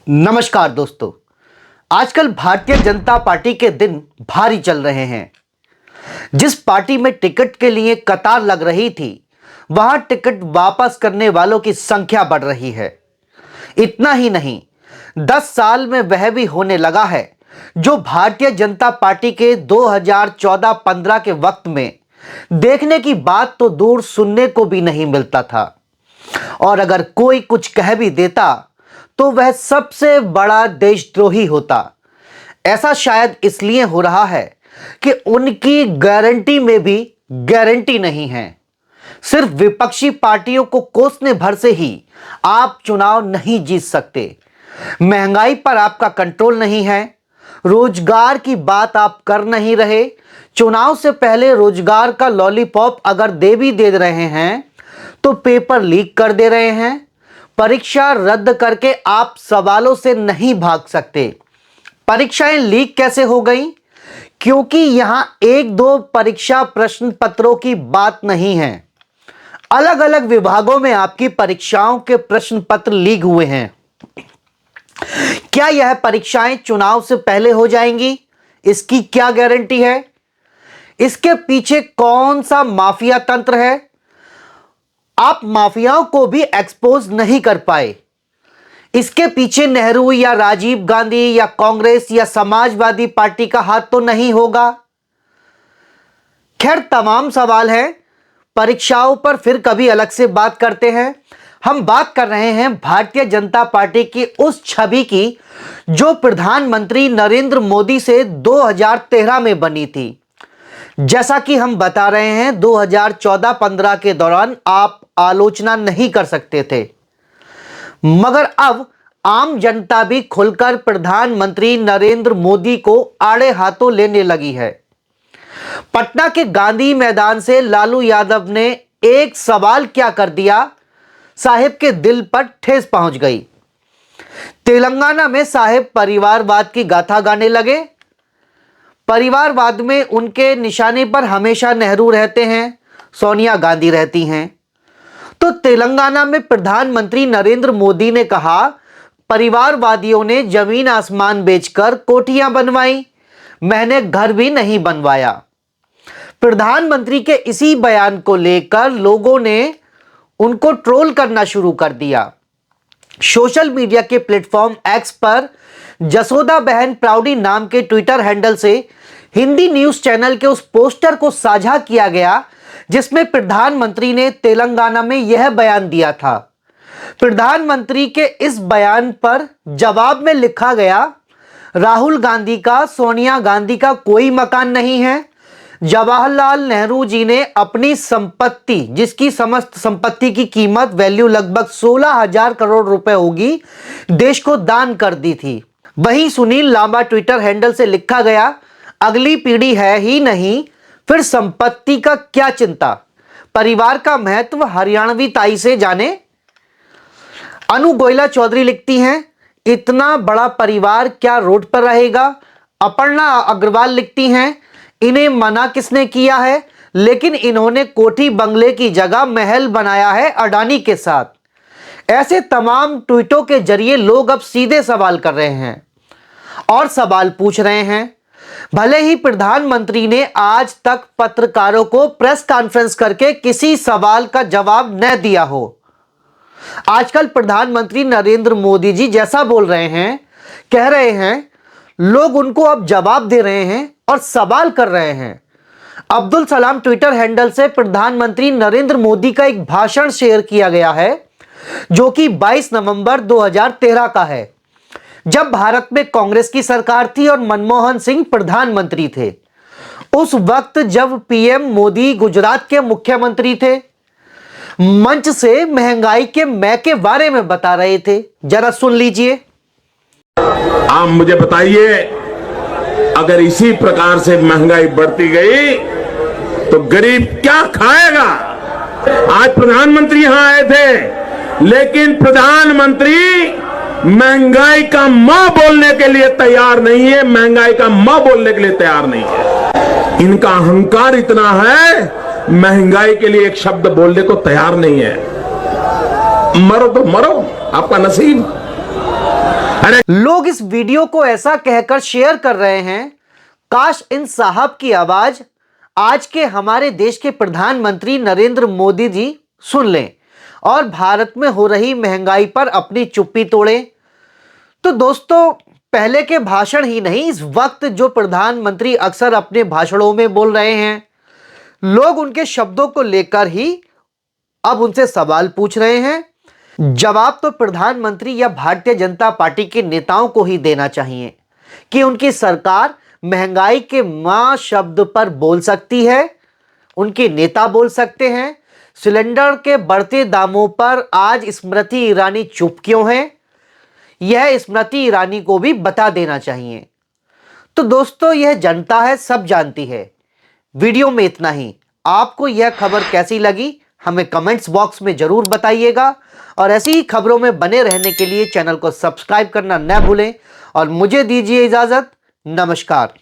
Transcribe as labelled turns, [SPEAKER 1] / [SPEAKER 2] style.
[SPEAKER 1] नमस्कार दोस्तों। आजकल भारतीय जनता पार्टी के दिन भारी चल रहे हैं। जिस पार्टी में टिकट के लिए कतार लग रही थी, वहां टिकट वापस करने वालों की संख्या बढ़ रही है। इतना ही नहीं, 10 साल में वह भी होने लगा है जो भारतीय जनता पार्टी के 2014-15 के वक्त में देखने की बात तो दूर सुनने को भी नहीं मिलता था। और अगर कोई कुछ कह भी देता तो वह सबसे बड़ा देशद्रोही होता। ऐसा शायद इसलिए हो रहा है कि उनकी गारंटी में भी गारंटी नहीं है। सिर्फ विपक्षी पार्टियों को कोसने भर से ही आप चुनाव नहीं जीत सकते। महंगाई पर आपका कंट्रोल नहीं है, रोजगार की बात आप कर नहीं रहे, चुनाव से पहले रोजगार का लॉलीपॉप अगर दे भी दे रहे हैं तो पेपर लीक कर दे रहे हैं। परीक्षा रद्द करके आप सवालों से नहीं भाग सकते। परीक्षाएं लीक कैसे हो गई? क्योंकि यहां एक दो परीक्षा प्रश्न पत्रों की बात नहीं है। अलग अलग विभागों में आपकी परीक्षाओं के प्रश्न पत्र लीक हुए हैं। क्या यह परीक्षाएं चुनाव से पहले हो जाएंगी? इसकी क्या गारंटी है? इसके पीछे कौन सा माफिया तंत्र है? आप माफियाओं को भी एक्सपोज नहीं कर पाए। इसके पीछे नेहरू या राजीव गांधी या कांग्रेस या समाजवादी पार्टी का हाथ तो नहीं होगा। खैर, तमाम सवाल हैं। परीक्षाओं पर फिर कभी अलग से बात करते हैं। हम बात कर रहे हैं भारतीय जनता पार्टी की उस छवि की जो प्रधानमंत्री नरेंद्र मोदी से 2013 में बनी थी। जैसा कि हम बता रहे हैं, 2014-15 के दौरान आप आलोचना नहीं कर सकते थे, मगर अब आम जनता भी खुलकर प्रधानमंत्री नरेंद्र मोदी को आड़े हाथों लेने लगी है। पटना के गांधी मैदान से लालू यादव ने एक सवाल क्या कर दिया, साहिब के दिल पर ठेस पहुंच गई। तेलंगाना में साहिब परिवारवाद की गाथा गाने लगे। परिवारवाद में उनके निशाने पर हमेशा नेहरू रहते हैं, सोनिया गांधी रहती हैं। तो तेलंगाना में प्रधानमंत्री नरेंद्र मोदी ने कहा, परिवारवादियों ने जमीन आसमान बेचकर कोठियां बनवाई, मैंने घर भी नहीं बनवाया। प्रधानमंत्री के इसी बयान को लेकर लोगों ने उनको ट्रोल करना शुरू कर दिया। सोशल मीडिया के प्लेटफॉर्म एक्स पर जसोदा बहन प्राउडी नाम के ट्विटर हैंडल से हिंदी न्यूज चैनल के उस पोस्टर को साझा किया गया जिसमें प्रधानमंत्री ने तेलंगाना में यह बयान दिया था। प्रधानमंत्री के इस बयान पर जवाब में लिखा गया, राहुल गांधी का सोनिया गांधी का कोई मकान नहीं है। जवाहरलाल नेहरू जी ने अपनी संपत्ति, जिसकी समस्त संपत्ति की कीमत वैल्यू लगभग 16,000 करोड़ रुपए होगी, देश को दान कर दी थी। वहीं सुनील लांबा ट्विटर हैंडल से लिखा गया, अगली पीढ़ी है ही नहीं, फिर संपत्ति का क्या चिंता, परिवार का महत्व हरियाणवी ताई से जाने। अनु गोयला चौधरी लिखती हैं, इतना बड़ा परिवार क्या रोड पर रहेगा। अपर्णा अग्रवाल लिखती हैं, इन्हें मना किसने किया है, लेकिन इन्होंने कोठी बंगले की जगह महल बनाया है अडानी के साथ। ऐसे तमाम ट्वीटों के जरिए लोग अब सीधे सवाल कर रहे हैं और सवाल पूछ रहे हैं। भले ही प्रधानमंत्री ने आज तक पत्रकारों को प्रेस कॉन्फ्रेंस करके किसी सवाल का जवाब न दिया हो, आजकल प्रधानमंत्री नरेंद्र मोदी जी जैसा बोल रहे हैं, कह रहे हैं, लोग उनको अब जवाब दे रहे हैं और सवाल कर रहे हैं। अब्दुल सलाम ट्विटर हैंडल से प्रधानमंत्री नरेंद्र मोदी का एक भाषण शेयर किया गया है जो कि 22 नवंबर 2013 का है, जब भारत में कांग्रेस की सरकार थी और मनमोहन सिंह प्रधानमंत्री थे। उस वक्त जब पीएम मोदी गुजरात के मुख्यमंत्री थे, मंच से महंगाई के मैं के बारे में बता रहे थे। जरा सुन लीजिए।
[SPEAKER 2] आप मुझे बताइए, अगर इसी प्रकार से महंगाई बढ़ती गई तो गरीब क्या खाएगा? आज प्रधानमंत्री यहां आए थे, लेकिन प्रधानमंत्री महंगाई का मां बोलने के लिए तैयार नहीं है, महंगाई का मां बोलने के लिए तैयार नहीं है। इनका अहंकार इतना है, महंगाई के लिए एक शब्द बोलने को तैयार नहीं है। मरो तो मरो, आपका नसीब। अरे
[SPEAKER 1] लोग इस वीडियो को ऐसा कहकर शेयर कर रहे हैं, काश इन साहब की आवाज आज के हमारे देश के प्रधानमंत्री नरेंद्र मोदी जी सुन लें और भारत में हो रही महंगाई पर अपनी चुप्पी तोड़ें। तो दोस्तों, पहले के भाषण ही नहीं, इस वक्त जो प्रधानमंत्री अक्सर अपने भाषणों में बोल रहे हैं, लोग उनके शब्दों को लेकर ही अब उनसे सवाल पूछ रहे हैं। जवाब तो प्रधानमंत्री या भारतीय जनता पार्टी के नेताओं को ही देना चाहिए कि उनकी सरकार महंगाई के मां शब्द पर बोल सकती है, उनके नेता बोल सकते हैं। सिलेंडर के बढ़ते दामों पर आज स्मृति ईरानी चुप क्यों है, यह स्मृति ईरानी को भी बता देना चाहिए। तो दोस्तों, यह जनता है, सब जानती है। वीडियो में इतना ही। आपको यह खबर कैसी लगी हमें कमेंट्स बॉक्स में जरूर बताइएगा और ऐसी ही खबरों में बने रहने के लिए चैनल को सब्सक्राइब करना न भूलें और मुझे दीजिए इजाजत। नमस्कार।